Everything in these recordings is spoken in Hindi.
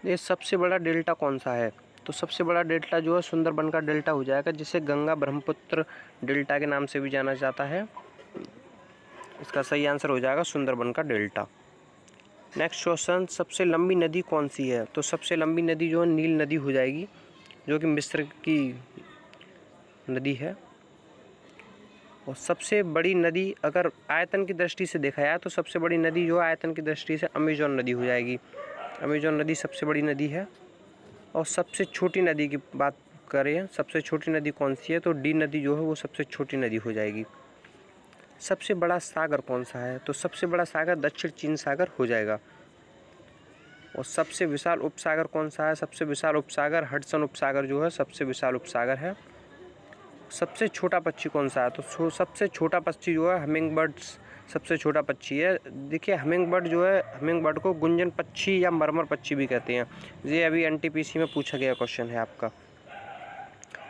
ये सबसे बड़ा डेल्टा कौन सा है? तो सबसे बड़ा डेल्टा जो है सुंदरबन का डेल्टा हो जाएगा, जिसे गंगा ब्रह्मपुत्र डेल्टा के नाम से भी जाना जाता है। इसका सही आंसर हो जाएगा सुंदरबन का डेल्टा। नेक्स्ट क्वेश्चन, सबसे लंबी नदी कौन सी है? तो सबसे लंबी नदी जो है नील नदी हो जाएगी, जो कि मिस्र की नदी है। और सबसे बड़ी नदी अगर आयतन की दृष्टि से देखा जाए तो सबसे बड़ी नदी जो है आयतन की दृष्टि से अमेजोन नदी हो जाएगी। अमेजोन नदी सबसे बड़ी नदी है। और सबसे छोटी नदी की बात करें, सबसे छोटी नदी कौन सी है? तो डी नदी जो है वो सबसे छोटी नदी हो जाएगी। सबसे बड़ा सागर कौन सा है? तो सबसे बड़ा सागर दक्षिण चीन सागर हो जाएगा। और सबसे विशाल उपसागर कौन सा है? सबसे विशाल उपसागर हडसन उपसागर जो है सबसे विशाल उपसागर है। सबसे छोटा पक्षी कौन सा है? तो सबसे छोटा पक्षी जो है हमिंग बर्ड सबसे छोटा पक्षी है। देखिए हमिंग बर्ड जो है, हमिंग बर्ड को गुंजन पक्षी या मरमर पक्षी भी कहते हैं। ये अभी एनटीपीसी में पूछा गया क्वेश्चन है आपका।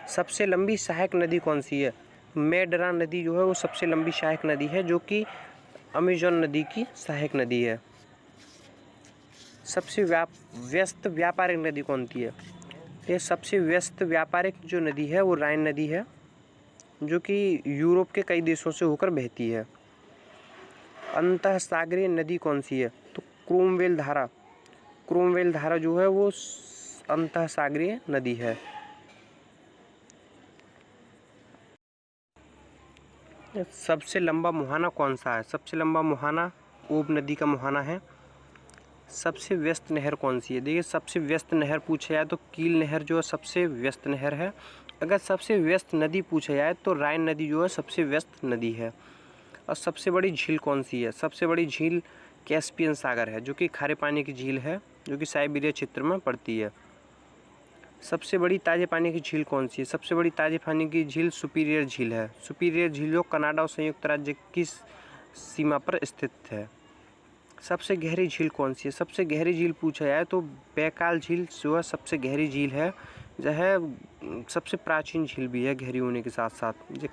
सबसे लंबी सहायक नदी कौन सी है? मेडरा नदी जो है वो सबसे लंबी सहायक नदी है, जो कि अमेजोन नदी की सहायक नदी है। सबसे व्यस्त व्यापारिक नदी कौन सी है? ये सबसे व्यस्त व्यापारिक जो नदी है वो राइन नदी है, जो कि यूरोप के कई देशों से होकर बहती है। अंतःसागरीय नदी कौन सी है? तो क्रोमवेल धारा, क्रोमवेल धारा जो है वो अंतःसागरीय नदी है। सबसे लंबा मुहाना कौन सा है? सबसे लंबा मुहाना ओब नदी का मुहाना है। सबसे व्यस्त नहर कौन सी है? देखिए सबसे व्यस्त नहर पूछा जाए तो कील नहर जो है सबसे व्यस्त नहर है। अगर सबसे व्यस्त नदी पूछा जाए तो राइन नदी जो है सबसे व्यस्त नदी है। और सबसे बड़ी झील कौन सी है? सबसे बड़ी झील कैस्पियन सागर है, जो कि खारे पानी की झील है, जो कि साइबेरिया क्षेत्र में पड़ती है। सबसे बड़ी ताजे पानी की झील कौन सी है? सबसे बड़ी ताजे पानी की झील सुपीरियर झील है। सुपीरियर झील जो कनाडा और संयुक्त राज्य की सीमा पर स्थित है। सबसे गहरी झील कौन सी है? सबसे गहरी झील पूछा जाए तो बैकाल झील जो है सबसे गहरी झील है, जो है सबसे प्राचीन झील भी है गहरी होने के साथ साथ।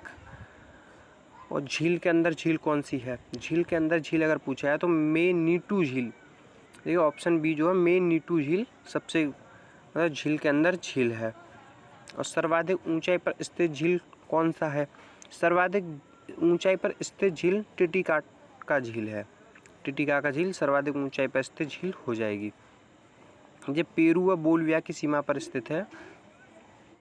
और झील के अंदर झील कौन सी है? झील के अंदर झील अगर पूछा है तो मेनीटू झील, देखिए ऑप्शन बी जो है मेनीटू झील सबसे मतलब झील के अंदर झील है। और सर्वाधिक ऊंचाई पर स्थित झील कौन सा है? सर्वाधिक ऊंचाई पर स्थित झील टिटिका का झील है। टिटिका का झील सर्वाधिक ऊंचाई पर स्थित झील हो जाएगी। ये पेरू व बोलिविया की सीमा पर स्थित है।